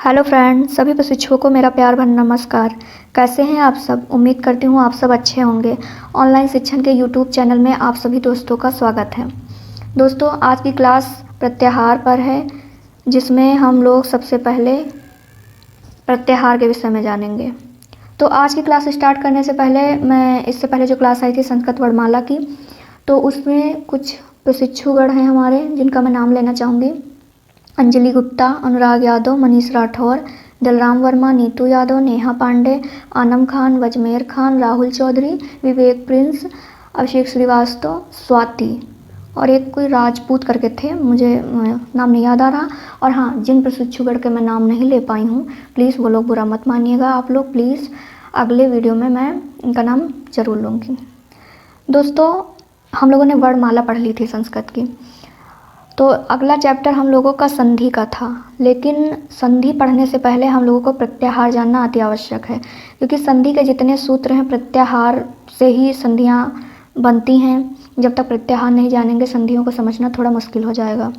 Hello friends, सभी प्रशिक्षुओं को मेरा प्यार भरा नमस्कार। कैसे हैं आप सब? उम्मीद करती हूँ आप सब अच्छे होंगे। ऑनलाइन शिक्षण के यूट्यूब चैनल में आप सभी दोस्तों का स्वागत है। दोस्तों, आज की क्लास प्रत्याहार पर है, जिसमें हम लोग सबसे पहले प्रत्याहार के विषय में जानेंगे। तो आज की क्लास स्टार्ट करने से पहले मैं इससे पहले जो क्लास आई थी संस्कृत वर्णमाला की, तो उसमें कुछ प्रशिक्षुगण हैं हमारे, जिनका मैं नाम लेना चाहूँगी। अंजलि गुप्ता, अनुराग यादव, मनीष राठौर, दलराम वर्मा, नीतू यादव, नेहा पांडे, आनम खान, वजमेर खान, राहुल चौधरी, विवेक प्रिंस, अभिषेक श्रीवास्तव, स्वाति और एक कोई राजपूत करके थे, मुझे नाम नहीं याद आ रहा। और हाँ, जिन प्रशिक्षुगण के मैं नाम नहीं ले पाई हूँ, प्लीज़ वो लोग बुरा मत मानिएगा। आप लोग प्लीज़ अगले वीडियो में मैं इनका नाम ज़रूर लूँगी। दोस्तों, हम लोगों ने वर्णमाला पढ़ ली थी संस्कृत की, तो अगला चैप्टर हम लोगों का संधि का था। लेकिन संधि पढ़ने से पहले हम लोगों को प्रत्याहार जानना अति आवश्यक है, क्योंकि संधि के जितने सूत्र हैं प्रत्याहार से ही संधियाँ बनती हैं। जब तक प्रत्याहार नहीं जानेंगे, संधियों को समझना थोड़ा मुश्किल हो जाएगा।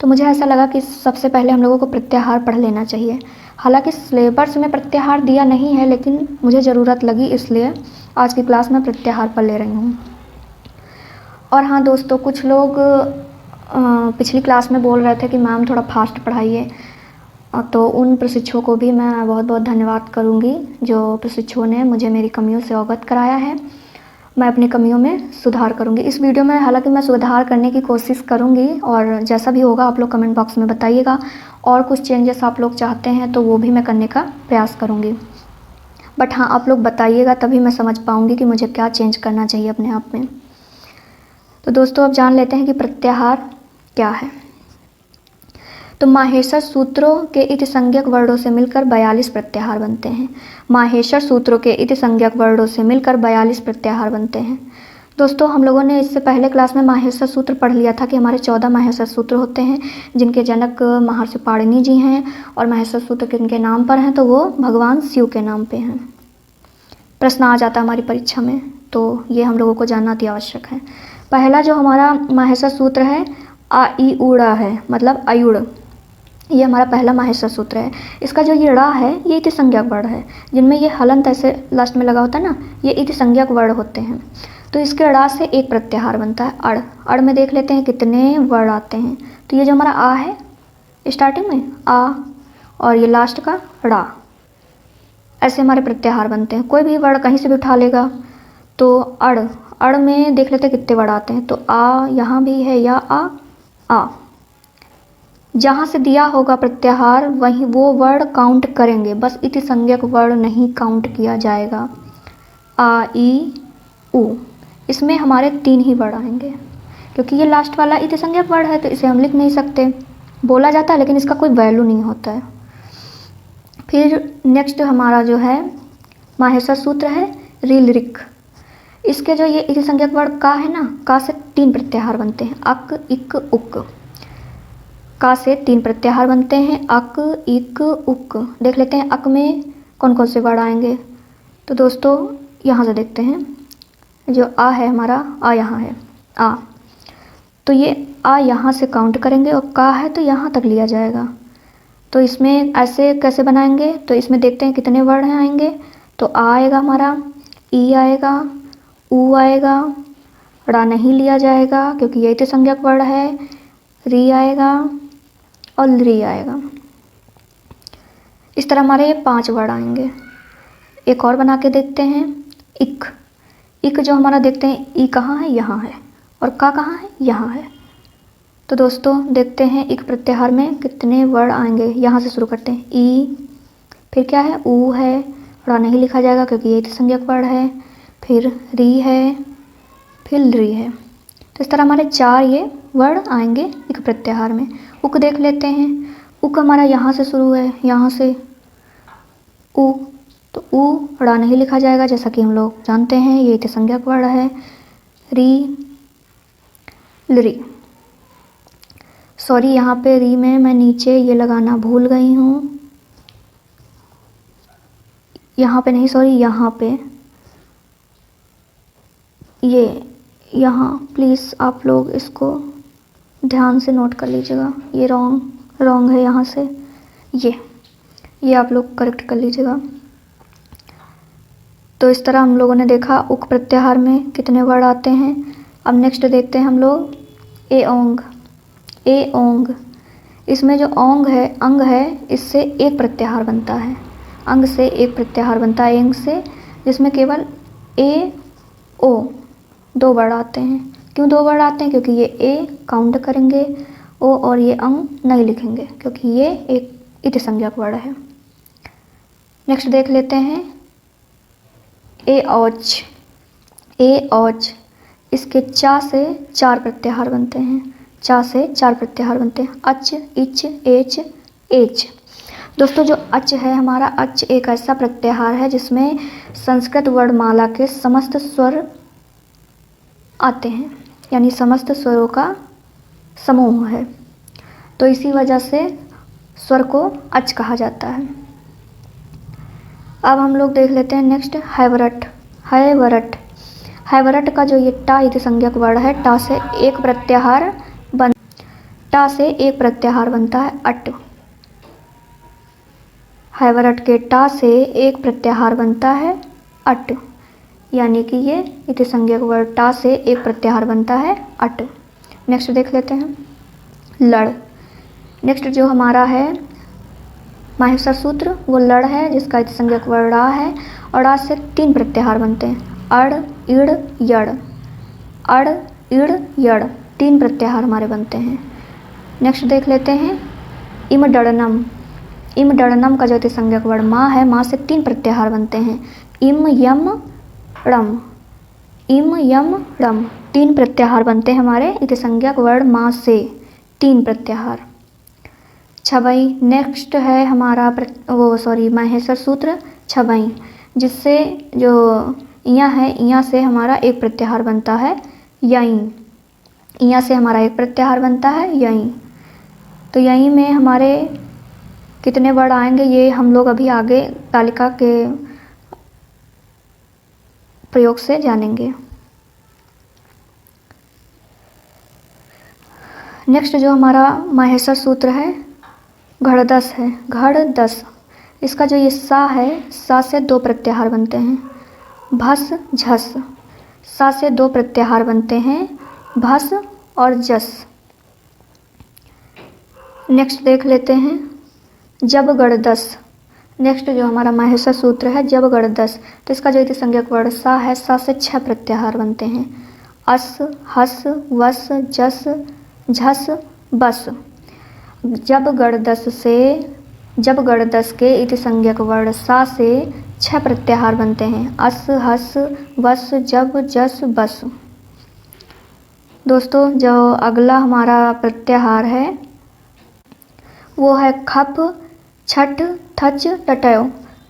तो मुझे ऐसा लगा कि सबसे पहले हम लोगों को प्रत्याहार पढ़ लेना चाहिए। हालांकि सिलेबस में प्रत्याहार दिया नहीं है, लेकिन मुझे ज़रूरत लगी, इसलिए आज की क्लास में प्रत्याहार पढ़ ले रही हूँ। और हाँ दोस्तों, कुछ लोग पिछली क्लास में बोल रहे थे कि मैम थोड़ा फास्ट पढ़ाइए, तो उन प्रशिक्षुओं को भी मैं बहुत बहुत धन्यवाद करूँगी, जो प्रशिक्षुओं ने मुझे मेरी कमियों से अवगत कराया है। मैं अपनी कमियों में सुधार करूँगी इस वीडियो में। हालांकि मैं सुधार करने की कोशिश करूँगी, और जैसा भी होगा आप लोग कमेंट बॉक्स में बताइएगा। और कुछ चेंजेस आप लोग चाहते हैं तो वो भी मैं करने का प्रयास करूँगी। बट हाँ, आप लोग बताइएगा, तभी मैं समझ पाऊँगी कि मुझे क्या चेंज करना चाहिए अपने आप में। तो दोस्तों, अब जान लेते हैं कि प्रत्याहार क्या है। तो माहेश्वर सूत्रों के इति संज्ञक वर्णों से मिलकर 42 प्रत्याहार बनते हैं। माहेश्वर सूत्रों के इति संज्ञक वर्णों से मिलकर 42 प्रत्याहार बनते हैं। दोस्तों, हम लोगों ने इससे पहले क्लास में माहेश्वर सूत्र पढ़ लिया था कि हमारे 14 माहेश्वर सूत्र होते हैं, जिनके जनक महर्षि पाणिनि जी हैं। और माहेश्वर सूत्र किनके नाम पर हैं, तो वो भगवान शिव के नाम पे हैं। प्रश्न आ जाता है हमारी परीक्षा में, तो ये हम लोगों को जानना अति आवश्यक है। पहला जो हमारा माहेश्वर सूत्र है, आ ई उड़ा है, मतलब अयुड़। ये हमारा पहला माहेश्वर सूत्र है। इसका जो ये ड़ा है, ये इति संज्ञक वर्ण है, जिनमें ये हलंत ऐसे लास्ट में लगा होता है ना, ये इति संज्ञक वर्ण होते हैं। तो इसके ड़ा से एक प्रत्याहार बनता है, अड़। अड़ में देख लेते हैं कितने वर्ण आते हैं। तो ये जो हमारा आ है स्टार्टिंग में आ, और ये लास्ट का ड़ा, ऐसे हमारे प्रत्याहार बनते हैं। कोई भी वर्ण कहीं से भी उठा लेगा। तो अड़, अड़ में देख लेते हैं कितने वर्ण आते हैं। तो आ यहाँ भी है, या आ। जहाँ से दिया होगा प्रत्याहार, वहीं वो वर्ण काउंट करेंगे, बस इति संज्ञक वर्ण नहीं काउंट किया जाएगा। आ ई उ, इसमें हमारे 3 ही वर्ण आएंगे, क्योंकि ये लास्ट वाला इति संज्ञक वर्ण है, तो इसे हम लिख नहीं सकते। बोला जाता है लेकिन इसका कोई वैल्यू नहीं होता है। फिर नेक्स्ट हमारा जो है माहेश्वर सूत्र है रील रिक। इसके जो ये इति संज्ञक वर्ण का है ना, का से 3 प्रत्याहार बनते हैं, अक इक उक। का से 3 प्रत्याहार बनते हैं, अक इक उक। देख लेते हैं अक में कौन कौन से वर्ण आएंगे। तो दोस्तों, यहाँ से देखते हैं, जो आ है हमारा, आ यहाँ है, आ। तो ये आ यहाँ से काउंट करेंगे, और का है तो यहाँ तक लिया जाएगा। तो इसमें ऐसे कैसे बनाएंगे, तो इसमें देखते हैं कितने वर्ण आएंगे। तो आ आएगा हमारा, ई आएगा, उ आएगा, ड़ा नहीं लिया जाएगा क्योंकि ये इति संज्ञक वर्ण है, री आएगा और ली आएगा। इस तरह हमारे 5 वर्ण आएंगे। एक और बना के देखते हैं, इक। इक जो हमारा देखते हैं, ई कहाँ है, यहाँ है, और का कहाँ है, यहाँ है। तो दोस्तों देखते हैं इक प्रत्याहार में कितने वर्ण आएंगे। यहाँ से शुरू करते हैं, ई, फिर क्या है, ऊ है, ड़ा नहीं लिखा जाएगा क्योंकि ये इति संज्ञक वर्ण है, फिर री है, फिर ली है। तो इस तरह हमारे 4 ये वर्ण आएंगे इक प्रत्याहार में। उक देख लेते हैं, उक हमारा यहाँ से शुरू है, यहाँ से उ, तो उ ड़ा नहीं लिखा जाएगा, जैसा कि हम लोग जानते हैं ये इति संज्ञक वर्ण है। री, ली। सॉरी, यहाँ पे री में मैं नीचे ये लगाना भूल गई हूँ, यहाँ पे नहीं, सॉरी, यहाँ पे ये, यहाँ प्लीज़ आप लोग इसको ध्यान से नोट कर लीजिएगा, ये रॉन्ग है यहाँ से। ये ये आप लोग करेक्ट कर लीजिएगा। तो इस तरह हम लोगों ने देखा उक प्रत्याहार में कितने वर्ड आते हैं। अब नेक्स्ट देखते हैं हम लोग ए ओंग। ए ओंग, इसमें जो ओंग है, अंग है, इससे एक प्रत्याहार बनता है। अंग से एक प्रत्याहार बनता है एंग से, जिसमें केवल ए ओ 2 वर्ड आते हैं। क्यों 2 वर्ड आते हैं? क्योंकि ये ए काउंट करेंगे ओ और ये अंग नहीं लिखेंगे, क्योंकि ये एक इतिसंज्ञक वर्ड है। नेक्स्ट देख लेते हैं ए औच। ए औच, इसके चा से 4 प्रत्याहार बनते हैं। चा से 4 प्रत्याहार बनते हैं। अच, इच, एच, एच। दोस्तों जो अच है हमारा, अच एक ऐसा प्रत्याहार है जिसमें संस्कृत वर्णमाला के समस्त स्वर आते हैं, यानी समस्त स्वरों का समूह है, तो इसी वजह से स्वर को अच कहा जाता है। अब हम लोग देख लेते हैं नेक्स्ट हैवरट। हैवरट, हैवरट का जो ये टा इतिसंज्ञक वर्ड है, टा से एक प्रत्याहार बनता है अट। हैवरट के टा से एक प्रत्याहार बनता है अट, यानी कि ये इतिसंज्ञक वर्ड टा से एक प्रत्याहार बनता है अट। नेक्स्ट देख लेते हैं लड़। नेक्स्ट जो हमारा है माहेश्वर सूत्र, वो लड़ है, जिसका इतिसंज्ञक वर्ड आ है और आ से 3 प्रत्याहार बनते हैं। अड़, इड़, यड़। अड़, इड़, यड़, 3 प्रत्याहार हमारे बनते हैं। नेक्स्ट देख लेते हैं इमडड़नम। इमडड़नम का जो इतिसंज्ञक वर्ड माँ है, माँ से 3 प्रत्याहार बनते हैं। इम, यम, रम। इम, यम, रम, 3 प्रत्याहार बनते हैं हमारे इतिसंज्ञक वर्ड माँ से, 3 प्रत्याहार। छबई, नेक्स्ट है हमारा माहेश्वर सूत्र छबई, जिससे जो इया है, इया से हमारा एक प्रत्याहार बनता है यई। इया से हमारा एक प्रत्याहार बनता है यई। तो यई में हमारे कितने वर्ड आएंगे ये हम लोग अभी आगे तालिका के प्रयोग से जानेंगे। नेक्स्ट जो हमारा माहेश्वर सूत्र है घड़दस है। घड़दस, इसका जो ये सा है, सा से 2 प्रत्याहार बनते हैं। भस, झस, सा से 2 प्रत्याहार बनते हैं, भस और जस। नेक्स्ट देख लेते हैं जब गड़दस। नेक्स्ट जो हमारा माहेश्वर सूत्र है जब गड़दस, तो इसका जो इतिसंज्ञक वर्ड सा है, सा से 6 प्रत्याहार बनते हैं। अस, हस, वस, जस, झस, बस। जब गड़दस के इतिसंज्ञक वर्ड सा से 6 प्रत्याहार बनते हैं। अस, हस, वस, जब, जस, बस। दोस्तों जो अगला हमारा प्रत्याहार है वो है खप, छठ, थच, टटयो।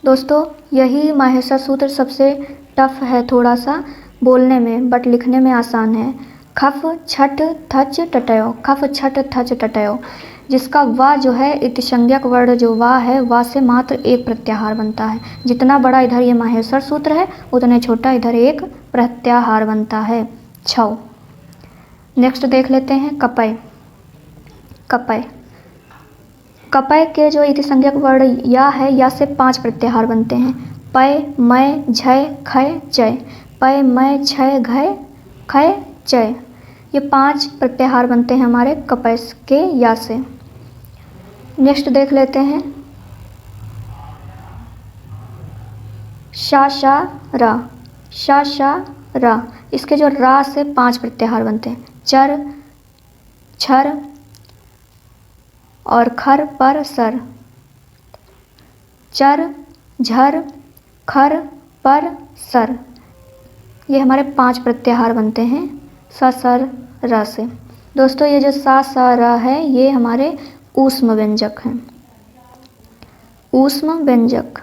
दोस्तों यही माहेश्वर सूत्र सबसे टफ है थोड़ा सा बोलने में, बट लिखने में आसान है। खफ, छठ, थच, टटयो। खफ, छठ, थच, टटयो, जिसका वा जो है इतिसंज्ञक वर्ड जो वा है, वा से मात्र एक प्रत्याहार बनता है। जितना बड़ा इधर ये माहेश्वर सूत्र है, उतने छोटा इधर एक प्रत्याहार बनता है, छौ। नेक्स्ट देख लेते हैं कपय। कपय, कपय के जो इतिसंज्ञक वर्ड या है, या से 5 प्रत्याहार बनते हैं। पय, मय, झय, खय, चय। पय, मय, छय, घय, खय, चय, ये 5 प्रत्याहार बनते हैं हमारे कपय के या से। नेक्स्ट देख लेते हैं शा, शा, रा। शा, शा, रा, इसके जो रा से 5 प्रत्याहार बनते हैं। चर, छर और खर, पर, सर। चर, झर, खर, पर, सर, ये हमारे 5 प्रत्याहार बनते हैं सा, सर, रा से। दोस्तों ये जो सा, सा, रा है, ये हमारे ऊष्म व्यंजक हैं, ऊष्म व्यंजक।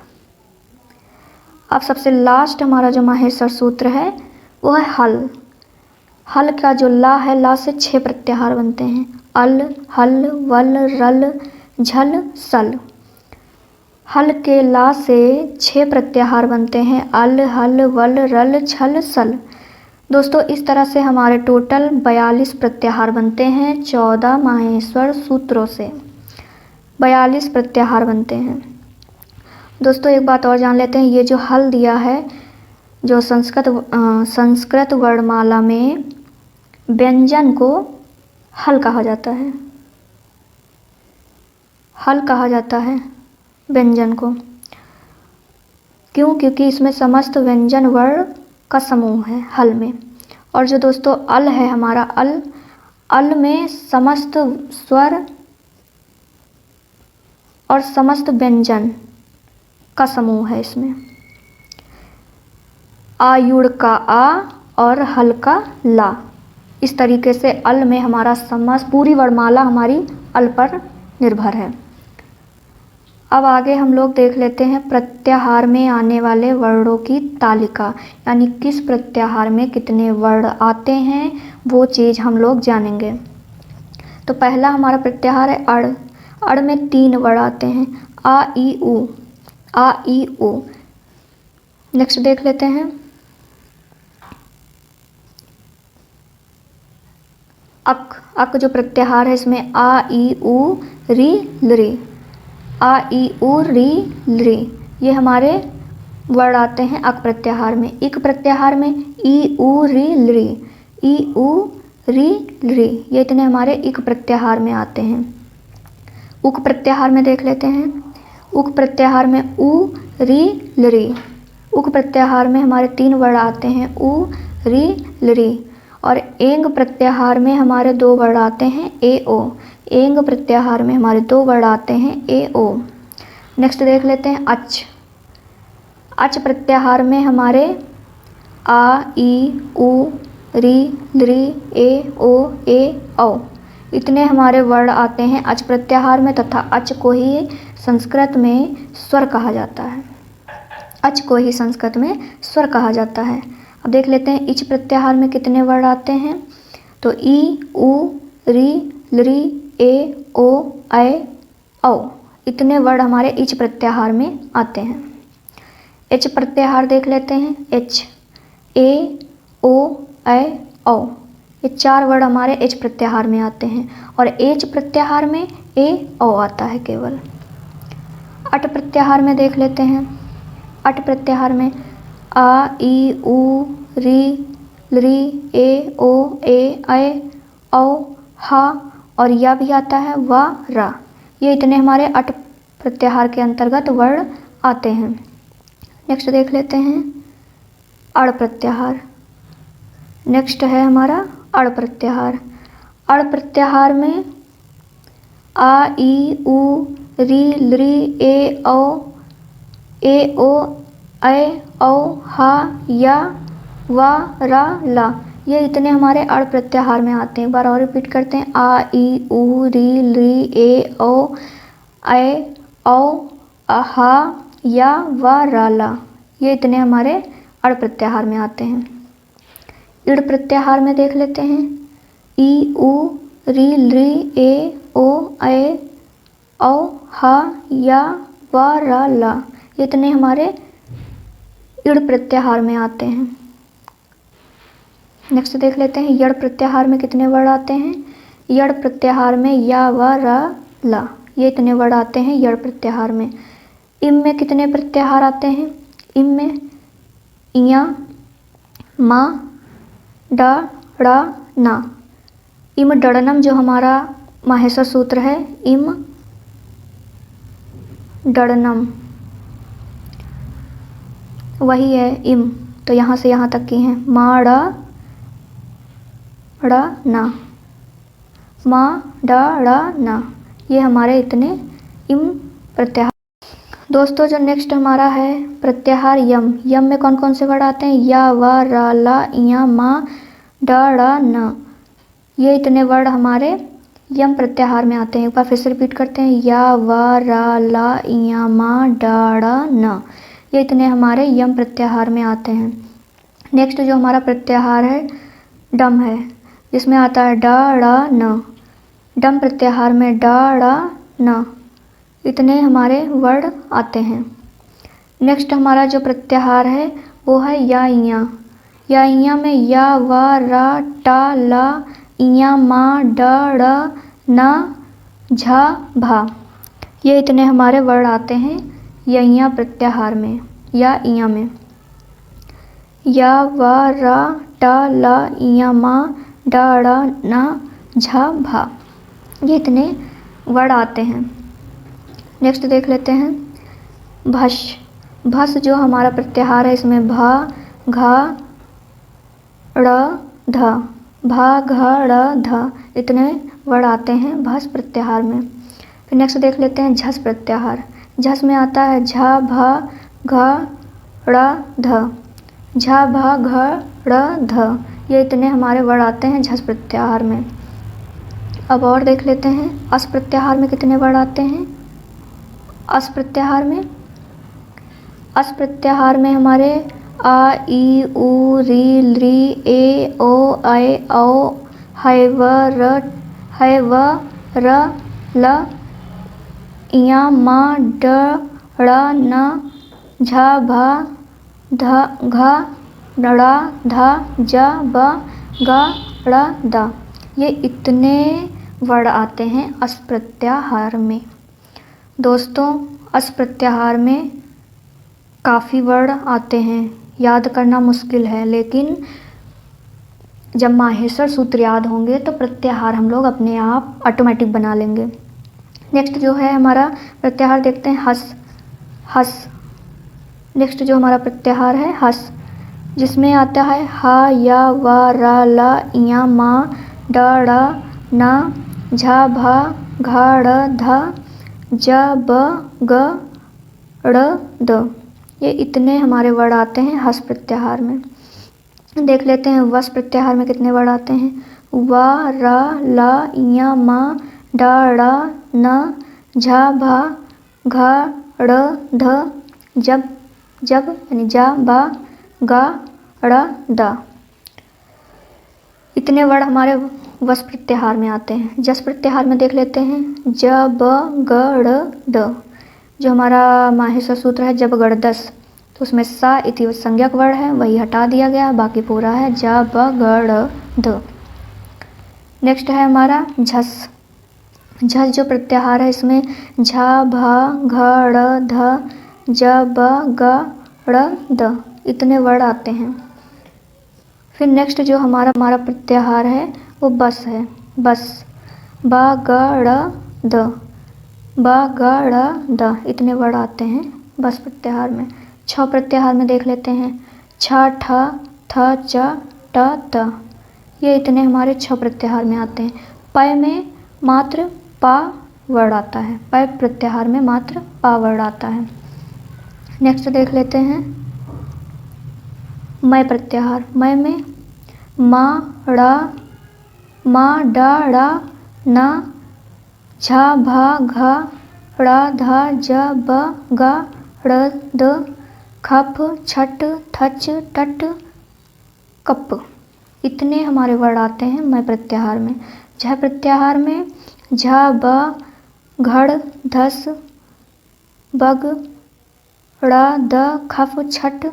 अब सबसे लास्ट हमारा जो माहेश्वर सूत्र है वो है हल। हल का जो ला है, ला से 6 प्रत्याहार बनते हैं। अल, हल, वल, रल, झल, सल। हल के ला से 6 प्रत्याहार बनते हैं। अल, हल, वल, रल, छल, सल। दोस्तों इस तरह से हमारे टोटल 42 प्रत्याहार बनते हैं 14 माहेश्वर सूत्रों से। 42 प्रत्याहार बनते हैं। दोस्तों एक बात और जान लेते हैं, ये जो हल दिया है, जो संस्कृत वर्णमाला में व्यंजन को हल कहा जाता है। हल कहा जाता है व्यंजन को। क्यों? क्योंकि इसमें समस्त व्यंजन वर्ण का समूह है हल में। और जो दोस्तों अल है हमारा, अल में समस्त स्वर और समस्त व्यंजन का समूह है इसमें। आयुड़ का आ और हल का ला, इस तरीके से अल में हमारा समस्त पूरी वर्णमाला हमारी अल पर निर्भर है। अब आगे हम लोग देख लेते हैं प्रत्याहार में आने वाले वर्णों की तालिका, यानी किस प्रत्याहार में कितने वर्ण आते हैं वो चीज़ हम लोग जानेंगे। तो पहला हमारा प्रत्याहार है अड़। अड़ में 3 वर्ण आते हैं, आ ई उ, आ ई उ। नेक्स्ट देख लेते हैं अक जो प्रत्याहार है इसमें आ ई उ री लरी, आ ई उ री लरी, ये हमारे वर्ण आते हैं अक प्रत्याहार में। इक प्रत्याहार में ई उ री लरी, ई उ री लरी, ये इतने हमारे इक प्रत्याहार में आते हैं। उक प्रत्याहार में देख लेते हैं। उक प्रत्याहार में उ री लरी, उक प्रत्याहार में हमारे 3 वर्ण आते हैं, उ री लरी। और एंग प्रत्याहार में हमारे 2 वर्ण आते हैं, ए ओ। एंग प्रत्याहार में हमारे 2 वर्ण आते हैं, ए ओ। नेक्स्ट देख लेते हैं अच। अच प्रत्याहार में हमारे आ ई उ री लरी ए ओ औ, इतने हमारे वर्ण आते हैं अच प्रत्याहार में, तथा अच को ही संस्कृत में स्वर कहा जाता है। अच को ही संस्कृत में स्वर कहा जाता है। अब देख लेते हैं इच प्रत्याहार में कितने वर्ण आते हैं। तो ई उ री लरी ए ओ औ, इतने वर्ण हमारे इच प्रत्याहार में आते हैं। एच प्रत्याहार देख लेते हैं। एच ए ओ औ, ये 4 वर्ण हमारे एच प्रत्याहार में आते हैं। और एच प्रत्याहार में ए ओ आता है केवल। अट प्रत्याहार में देख लेते हैं। अट प्रत्याहार में आ ई उ री लरी ए ओ औ हा और या भी आता है, वा रा, ये इतने हमारे अट प्रत्याहार के अंतर्गत वर्ण आते हैं। नेक्स्ट देख लेते हैं अड़ प्रत्याहार। नेक्स्ट है हमारा अड़ प्रत्याहार। अड़ प्रत्याहार में आ ई उ री लरी ए ओ औ हा या वा रा ला, ये इतने हमारे अड़ प्रत्याहार में आते हैं। एक बार और रिपीट करते हैं। आ ई उ री लरी ए औ हा या वा रा ला, ये इतने हमारे अड़ प्रत्याहार में आते हैं। इड़ प्रत्याहार में देख लेते हैं। ई उ री लरी ए ओ औ हा या वा रा ला, ये इतने हमारे इड़ प्रत्याहार में आते हैं। नेक्स्ट देख लेते हैं यड़ प्रत्याहार में कितने वर्ण आते हैं। यड़ प्रत्याहार में या वा रा ला, ये इतने वर्ण आते हैं यड़ प्रत्याहार में। इम में कितने प्रत्याहार आते हैं। इम में इया मा डा ड़ा ना। इम डड़नम जो हमारा माहेश्वर सूत्र है, इम डड़नम वही है इम, तो यहाँ से यहाँ तक की हैं। मा डा ड़ा ना, मा डा ड़ा ना, ये हमारे इतने इम प्रत्याहार। दोस्तों जो नेक्स्ट हमारा है प्रत्याहार यम। यम में कौन कौन से वर्ण आते हैं। या वा रा ला इया मा डा ड़ा ना, ये इतने वर्ण हमारे यम प्रत्याहार में आते हैं। एक बार फिर से रिपीट करते हैं। या वा रा ला इया मा डा ड़ा ना, ये इतने हमारे यम प्रत्याहार में आते हैं। नेक्स्ट जो हमारा प्रत्याहार है डम है, जिसमें आता है डा ड़ा न। डम प्रत्याहार में डा ड़ा न, इतने हमारे वर्ण आते हैं। नेक्स्ट हमारा जो प्रत्याहार है वो है या इया। या इया में या वा रा टा ला इया मा डा ड़ा ना झा भा, ये इतने हमारे वर्ण आते हैं यइया प्रत्याहार में या इया में। या वा रा टा ला इया मा डा ड़ा ना झा भा, ये इतने वर्ड आते हैं। नेक्स्ट देख लेते हैं भस। भस जो हमारा प्रत्याहार है, इसमें भा घा ड़ ध, भा घा ड़ ध, इतने वर्ड आते हैं भस प्रत्याहार में। फिर नेक्स्ट देख लेते हैं झस प्रत्याहार। झस में आता है झा भा घा ड़ ध, झा भा घ ड़ ध, ये इतने हमारे वर्ड आते हैं झस प्रत्याहार में। अब और देख लेते हैं अस प्रत्याहार में कितने वर्ड आते हैं। अस प्रत्याहार में, अस प्रत्याहार में हमारे आ ई उ री ली ए ओ ऐ औ है व र ल इया मा ड ड़ न झ भा ध घ ड़ ध ज ब ग ड़ द, ये इतने वर्ड आते हैं अस प्रत्याहार में। दोस्तों अस प्रत्याहार में काफ़ी वर्ड आते हैं, याद करना मुश्किल है, लेकिन जब माहेश्वर सूत्र याद होंगे तो प्रत्याहार हम लोग अपने आप ऑटोमेटिक बना लेंगे। नेक्स्ट जो है हमारा प्रत्याहार देखते हैं हस। हस, नेक्स्ट जो हमारा प्रत्याहार है हस, जिसमें आता है हा या वा रा ला इया मा ड ड़ न झा भा घा ड़ ध ज ब ग ड़ द, ये इतने हमारे वर्ड आते हैं हस प्रत्याहार में। देख लेते हैं वस प्रत्याहार में कितने वर्ड आते हैं। वा रा ला इया मा डा ड़ा न झा भा घा ड़ ध जब यानी जा बा गा ड़ द, इतने वर्ड हमारे वस प्रत्याहार में आते हैं। जस प्रत्याहार में देख लेते हैं ज ब ग ड़ द, जो हमारा माहेश्वर सूत्र है जब गढ़ दस, तो उसमें सा इति संज्ञक वर्ड है, वही हटा दिया गया, बाकी पूरा है ज ब ग ड़ द। नेक्स्ट है हमारा झस। झस जो प्रत्याहार है, इसमें झा भा घ ड़ ध ज ब ग ड़ द, इतने वर्ड आते हैं। फिर नेक्स्ट जो हमारा प्रत्याहार है वो बस है। बस ब ग ड़ द, ब ग ड़ द, इतने वर्ड आते हैं बस प्रत्याहार में। छ प्रत्याहार में देख लेते हैं छ ठ थ च ट त, ये इतने हमारे छ प्रत्याहार में आते हैं। पय में मात्र पा वर्ड आता है, पय प्रत्याहार में मात्र पा वर्ड आता है। नेक्स्ट देख लेते हैं मय प्रत्याहार। मय में मा ड़ा मा डा ड़ा न झा भा घा ड़ा धा ज ब गा ड़ द खप छट थच टट कप, इतने हमारे वर्ड आते हैं मय प्रत्याहार में। झ प्रत्याहार में झ ब घड़ धस बग ड़ द खप छट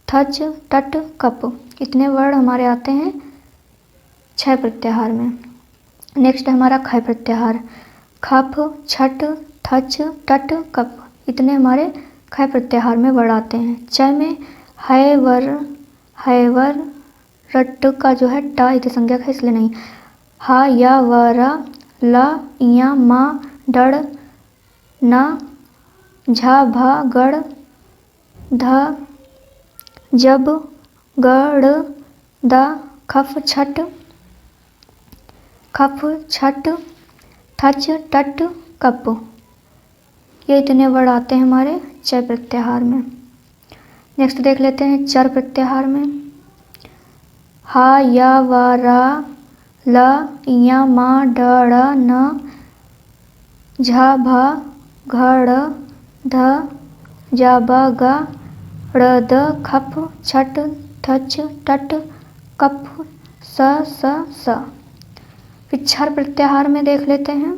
थच टट कप, इतने वर्ड हमारे आते हैं छ प्रत्याहार में। नेक्स्ट हमारा ख प्रत्याहार। खप छट थच टट कप, इतने हमारे ख प्रत्याहार में वर्ड आते हैं। च में है वर रट का जो है टा इति संज्ञक है, इसलिए नहीं। हा या व रा ला इया मा डड़ न झा भा गड़ ध जब गड़ द खफ छट थच टट कप, ये इतने वर्ड आते हैं हमारे च प्रत्याहार में। नेक्स्ट देख लेते हैं चर प्रत्याहार में। हा या व रा ल इया मा ड ड़ न झा भा घ ध जा ब गा ड़ द खप छट थच टट कप स। फिर क्षर प्रत्याहार में देख लेते हैं।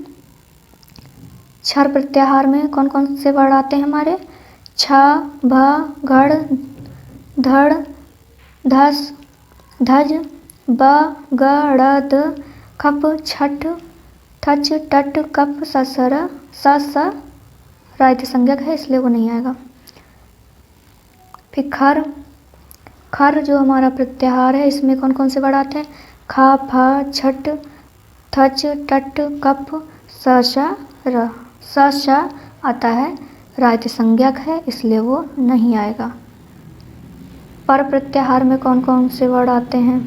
क्षर प्रत्याहार में कौन कौन से वर्ड आते हैं हमारे। छ भ घड़ धड़ धस धज ब ग ड़ द खप छट थच टट कप स रायते संज्ञक है इसलिए वो नहीं आएगा। फिर खर, खर जो हमारा प्रत्याहार है इसमें कौन कौन से वर्ड आते हैं? खा, फा, छट, थच, टट, कप, स, श, र। स, श आता है, रायते संज्ञक है इसलिए वो नहीं आएगा। पर प्रत्याहार में कौन कौन से वर्ड आते हैं?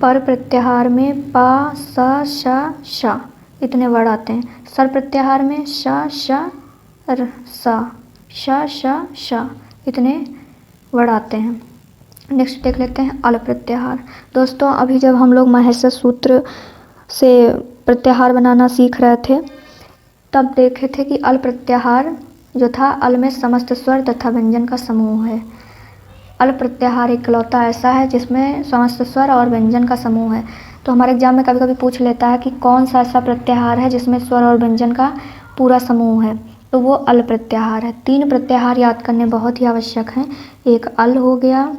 पर प्रत्याहार में पा, स, श, श इतने वर्ड आते हैं। सर प्रत्याहार में श, श, र, स, श, श, श इतने वर्ड आते हैं। नेक्स्ट देख लेते हैं अल प्रत्याहार। दोस्तों अभी जब हम लोग महेश्वर सूत्र से प्रत्याहार बनाना सीख रहे थे तब देखे थे कि अल प्रत्याहार जो था, अल में समस्त स्वर तथा व्यंजन का समूह है। अल प्रत्याहार इकलौता ऐसा है जिसमें समस्त स्वर और व्यंजन का समूह है। तो हमारे एग्जाम में कभी कभी पूछ लेता है कि कौन सा ऐसा प्रत्याहार है जिसमें स्वर और व्यंजन का पूरा समूह है, तो वो अल प्रत्याहार है। 3 प्रत्याहार याद करने बहुत ही आवश्यक हैं। एक अल हो गया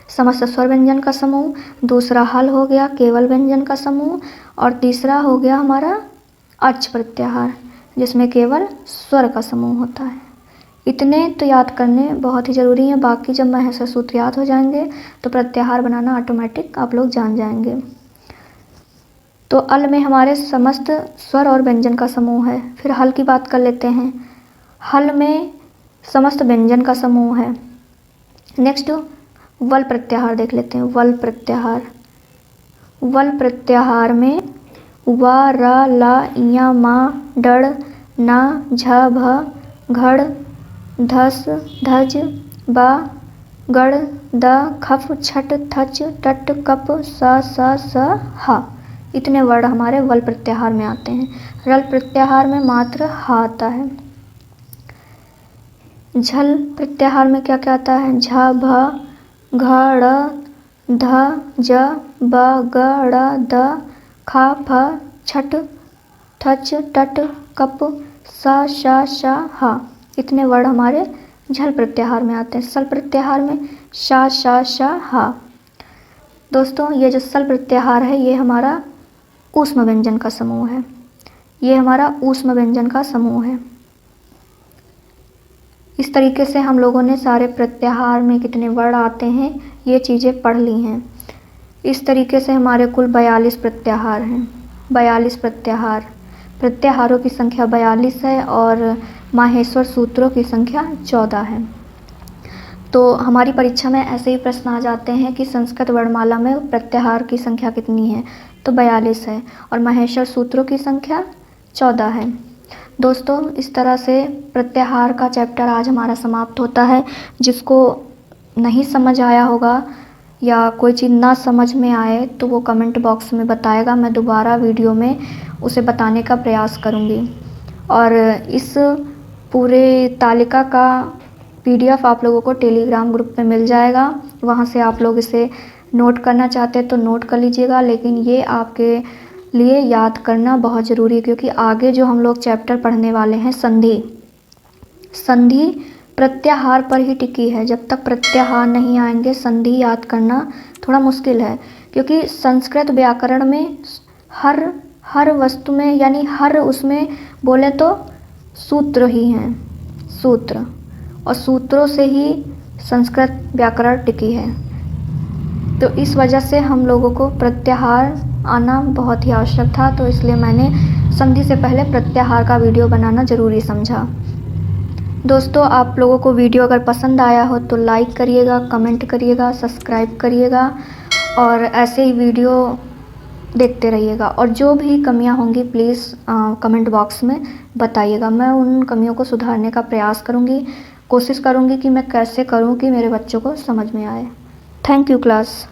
समस्त स्वर व्यंजन का समूह, दूसरा हल हो गया केवल व्यंजन का समूह, और तीसरा हो गया हमारा अच प्रत्याहार जिसमें केवल स्वर का समूह होता है। इतने तो याद करने बहुत ही ज़रूरी हैं। बाकी जब महेश्वर सूत्र याद हो जाएंगे तो प्रत्याहार बनाना ऑटोमेटिक आप लोग जान जाएंगे। तो अल में हमारे समस्त स्वर और व्यंजन का समूह है। फिर हल की बात कर लेते हैं। हल में समस्त व्यंजन का समूह है। नेक्स्ट वल प्रत्याहार देख लेते हैं। वल प्रत्याहार, वल प्रत्याहार में व, र, ल, य, म, डड़, न, झ, भ, घड़, धस, धज, ब, गड़, द, खफ, छट, थच, टट, कप, स, ह इतने वर्ड हमारे वल प्रत्याहार में आते हैं। रल प्रत्याहार में मात्र ह आता है। झल प्रत्याहार में क्या क्या आता है? झ, भ, घ, ड़, ध, ज, ब, ग, ड़, द, ख, फ, छट, थच, टट, कप, स, श, ह इतने वर्ड हमारे झल प्रत्याहार में आते हैं। सल प्रत्याहार में श, श, ह। दोस्तों ये जो सल प्रत्याहार है ये हमारा ऊष्म व्यंजन का समूह है। ये हमारा ऊष्म व्यंजन का समूह है। इस तरीके से हम लोगों ने सारे प्रत्याहार में कितने वर्ड आते हैं ये चीज़ें पढ़ ली हैं। इस तरीके से हमारे कुल 42 प्रत्याहार हैं। 42 प्रत्याहार, प्रत्याहारों की संख्या 42 है और माहेश्वर सूत्रों की संख्या 14 है। तो हमारी परीक्षा में ऐसे ही प्रश्न आ जाते हैं कि संस्कृत वर्णमाला में प्रत्याहार की संख्या कितनी है, तो 42 है और माहेश्वर सूत्रों की संख्या 14 है। दोस्तों इस तरह से प्रत्याहार का चैप्टर आज हमारा समाप्त होता है। जिसको नहीं समझ आया होगा या कोई चीज़ ना समझ में आए तो वो कमेंट बॉक्स में बताएगा, मैं दोबारा वीडियो में उसे बताने का प्रयास करूँगी। और इस पूरे तालिका का PDF आप लोगों को टेलीग्राम ग्रुप में मिल जाएगा, वहाँ से आप लोग इसे नोट करना चाहते हैं तो नोट कर लीजिएगा। लेकिन ये आपके लिए याद करना बहुत ज़रूरी है क्योंकि आगे जो हम लोग चैप्टर पढ़ने वाले हैं संधि, संधि प्रत्याहार पर ही टिकी है। जब तक प्रत्याहार नहीं आएंगे संधि याद करना थोड़ा मुश्किल है, क्योंकि संस्कृत व्याकरण में हर वस्तु में यानी हर उसमें बोले तो सूत्र ही हैं, सूत्र, और सूत्रों से ही संस्कृत व्याकरण टिकी है। तो इस वजह से हम लोगों को प्रत्याहार आना बहुत ही आवश्यक था, तो इसलिए मैंने संधि से पहले प्रत्याहार का वीडियो बनाना ज़रूरी समझा। दोस्तों आप लोगों को वीडियो अगर पसंद आया हो तो लाइक करिएगा, कमेंट करिएगा, सब्सक्राइब करिएगा और ऐसे ही वीडियो देखते रहिएगा। और जो भी कमियां होंगी प्लीज़ कमेंट बॉक्स में बताइएगा, मैं उन कमियों को सुधारने का प्रयास करूँगी, कोशिश करूँगी कि मैं कैसे करूँ कि मेरे बच्चों को समझ में आए। Thank you class.